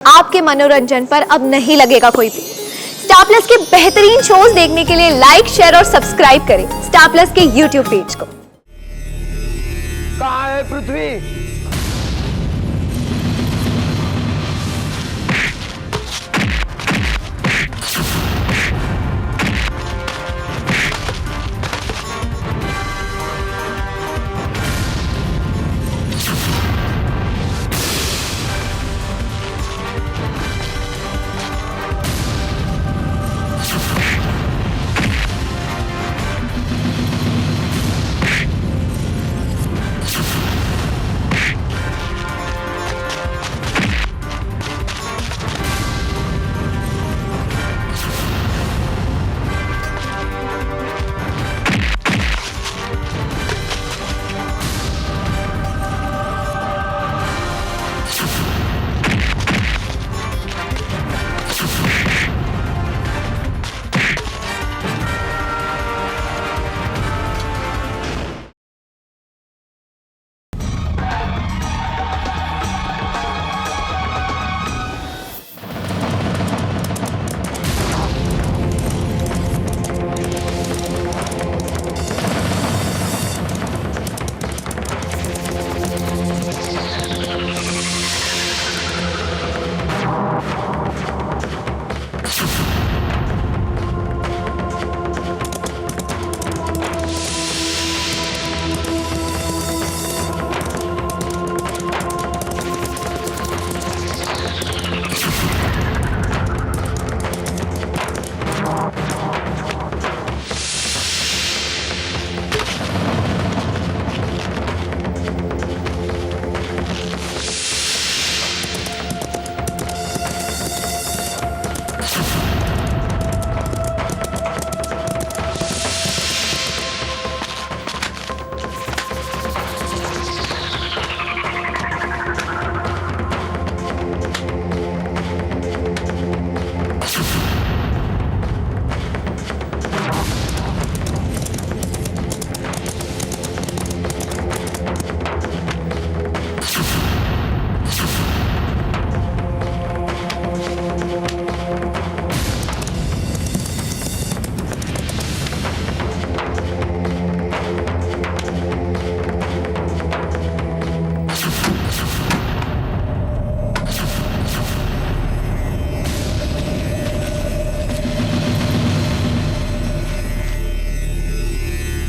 आपके मनोरंजन पर अब नहीं लगेगा कोई भी। स्टार प्लस के बेहतरीन शोज देखने के लिए लाइक, शेयर और सब्सक्राइब करें स्टार प्लस के यूट्यूब पेज को। कहाँ है पृथ्वी?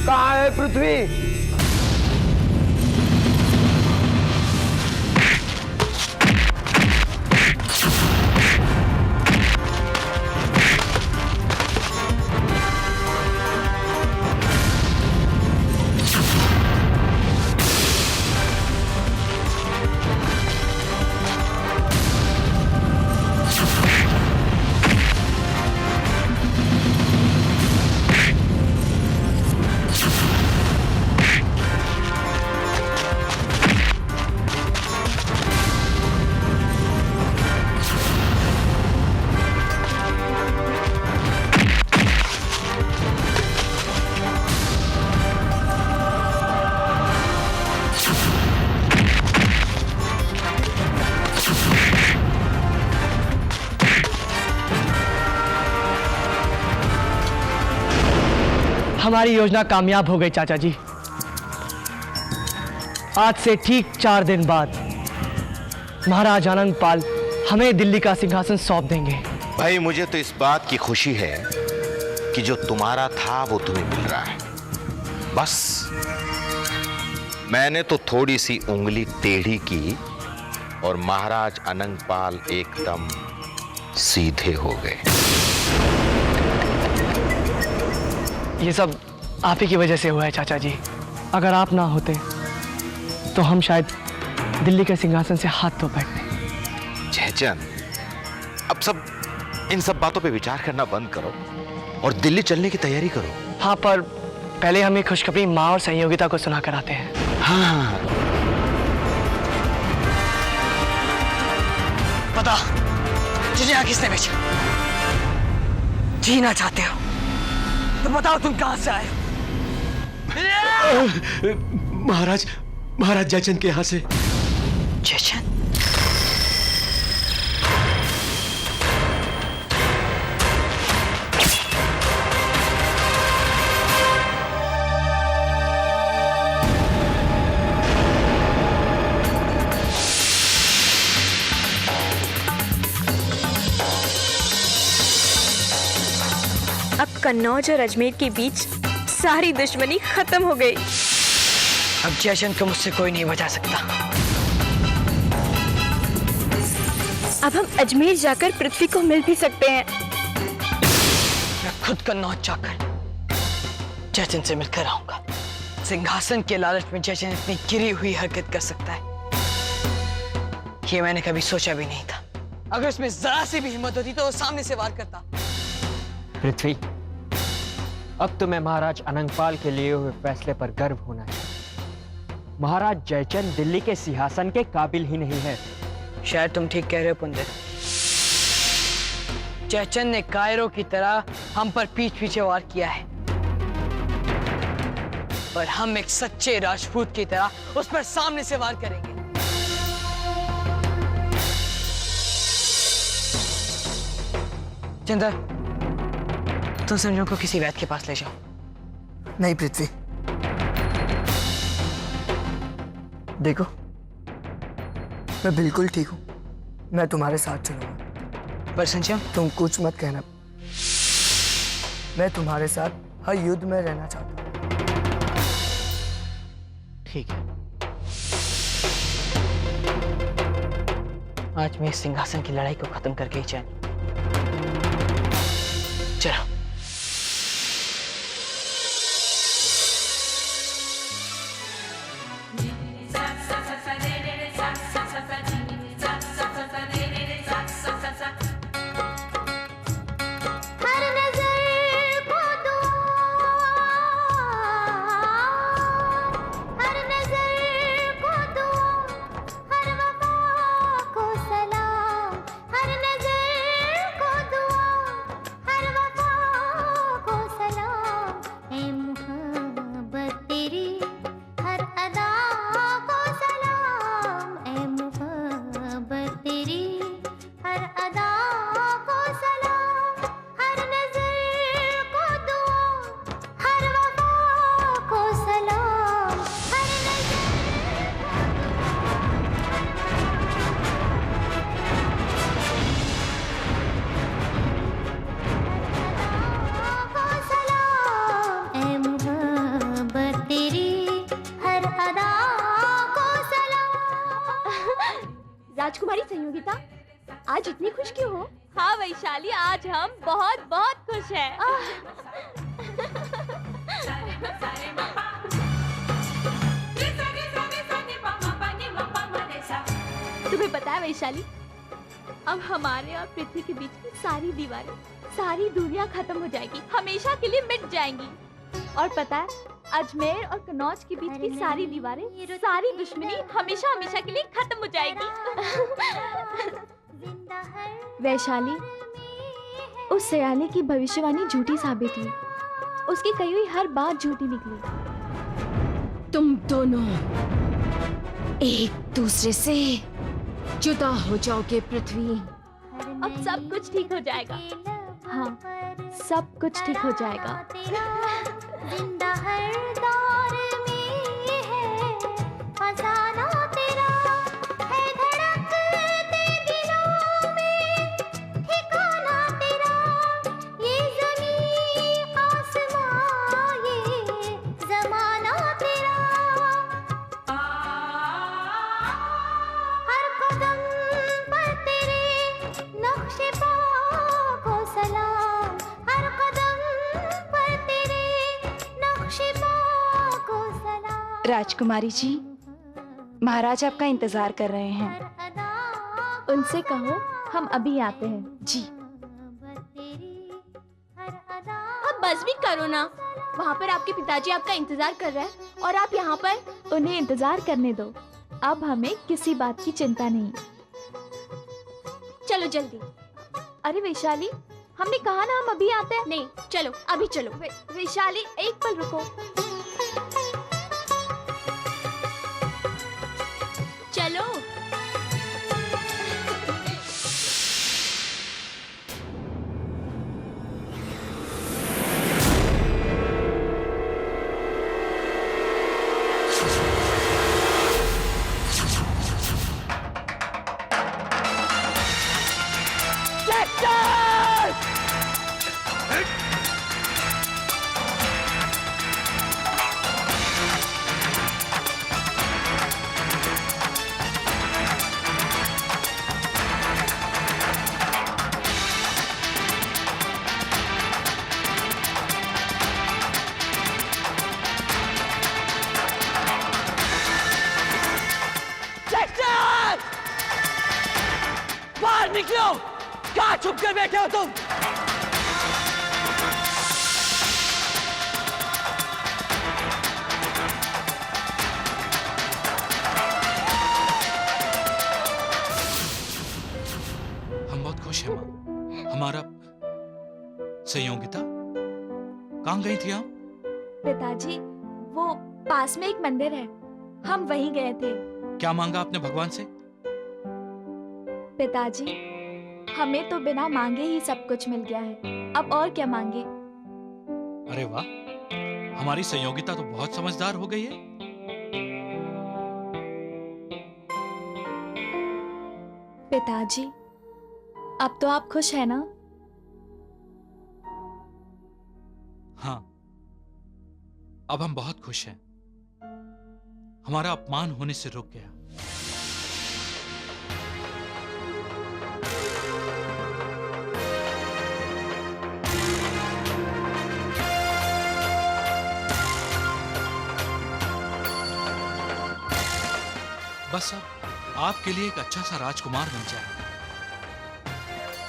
कहाँ है पृथ्वी? हमारी योजना कामयाब हो गई चाचा जी। आज से ठीक 4 दिन बाद महाराज आनंद पाल हमें दिल्ली का सिंहासन सौंप देंगे। भाई मुझे तो इस बात की खुशी है कि जो तुम्हारा था वो तुम्हें मिल रहा है। बस मैंने तो थोड़ी सी उंगली टेढ़ी की और महाराज आनंद पाल एकदम सीधे हो गए। ये सब आप ही की वजह से हुआ है चाचा जी। अगर आप ना होते तो हम शायद दिल्ली के सिंहासन से हाथ धो बैठते। जयचंद, अब इन सब बातों पे विचार करना बंद करो और दिल्ली चलने की तैयारी करो। हाँ, पर पहले हमें खुशखबरी माँ और संयोगिता को सुना कर आते हैं। हाँ, बता तुझे यहाँ किसने भेजा? जीना चाहते हो तो बताओ तुम कहां से आए हो? महाराज जयचंद के यहाँ से। जयचंद? कन्नौज और अजमेर के बीच सारी दुश्मनी खत्म हो गई। अब जयचंद को मुझसे कोई नहीं बचा सकता। अब हम अजमेर जाकर पृथ्वी को मिल भी सकते हैं। मैं खुद कन्नौज जाकर जयचंद से मिलकर आऊंगा। सिंहासन के लालच में जयचंद इतनी गिरी हुई हरकत कर सकता है, ये मैंने कभी सोचा भी नहीं था। अगर उसमें जरा सी भी हिम्मत होती तो वो सामने से वार करता। पृथ्वी, अब तुम्हें महाराज अनंगपाल के लिए हुए फैसले पर गर्व होना चाहिए। महाराज जयचंद दिल्ली के सिंहासन के काबिल ही नहीं है। शायद तुम ठीक कह रहे हो पुंदित। जयचंद ने कायरों की तरह हम पर पीछ पीछे वार किया है, पर हम एक सच्चे राजपूत की तरह उस पर सामने से वार करेंगे। चंदर, तुम संजू को किसी वैद्य के पास ले जाओ। नहीं पृथ्वी, देखो मैं बिल्कुल ठीक हूं, मैं तुम्हारे साथ चलूंगा। पर संजय, तुम कुछ मत कहना, मैं तुम्हारे साथ हर युद्ध में रहना चाहता हूं। ठीक है। आज मैं इस सिंहासन की लड़ाई को खत्म करके ही जाऊंगा। चलो। राजकुमारी संयोगिता, आज इतनी खुश क्यों हो? हाँ वैशाली, आज हम बहुत बहुत खुश हैं। तुम्हें पता है वैशाली, अब हमारे और पृथ्वी के बीच की सारी दीवारें, सारी दूरियां खत्म हो जाएगी, हमेशा के लिए मिट जाएंगी। और पता है, अजमेर और कन्नौज के बीच की सारी दीवारें, सारी दुश्मनी हमेशा हमेशा के लिए खत्म हो जाएगी। वैशाली, उस सयाने की भविष्यवाणी झूठी साबित हुई, उसकी कही हुई हर बात झूठी निकली। तुम दोनों एक दूसरे से जुदा हो जाओगे पृथ्वी। अब सब कुछ ठीक हो जाएगा। हाँ, सब कुछ ठीक हो जाएगा। जिंदा हर दौर में है फसाना तेरा, है धड़कते दिलों में ठिकाना तेरा। ये ज़मीं आसमां, ये ज़माना तेरा। हर कदम पर तेरे नक्शे पाओ को सलाम, हर कदम पर तेरे नक्शे पाओ को सलाम। राजकुमारी जी, महाराज आपका इंतजार कर रहे हैं। उनसे कहो हम अभी आते हैं। जी। अब बस भी करो ना, वहाँ पर आपके पिताजी आपका इंतजार कर रहे हैं और आप यहाँ पर। उन्हें इंतजार करने दो, अब हमें किसी बात की चिंता नहीं। चलो जल्दी। अरे वैशाली, हमने कहा ना हम अभी आते हैं। नहीं, चलो अभी चलो। वैशाली, एक पल रुको। चलो। कहाँ छुप कर बैठे हो तुम? हम बहुत खुश हैं माँ। हमारा संयोगिता कहाँ गई थी आप? पिताजी, वो पास में एक मंदिर है, हम वहीं गए थे। क्या मांगा आपने भगवान से? पिताजी, हमें तो बिना मांगे ही सब कुछ मिल गया है, अब और क्या मांगे। अरे वाह, हमारी संयोगिता तो बहुत समझदार हो गई है। पिताजी, अब तो आप खुश हैं ना? हाँ, अब हम बहुत खुश हैं। हमारा अपमान होने से रुक गया। बस अब आपके लिए एक अच्छा सा राजकुमार मिल जाए।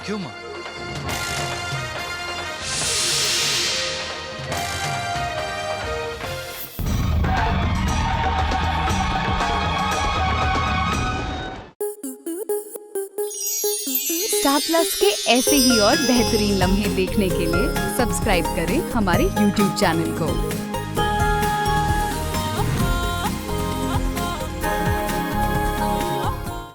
क्यों मां? स्टार प्लस के ऐसे ही और बेहतरीन लम्हे देखने के लिए सब्सक्राइब करें हमारे YouTube चैनल को।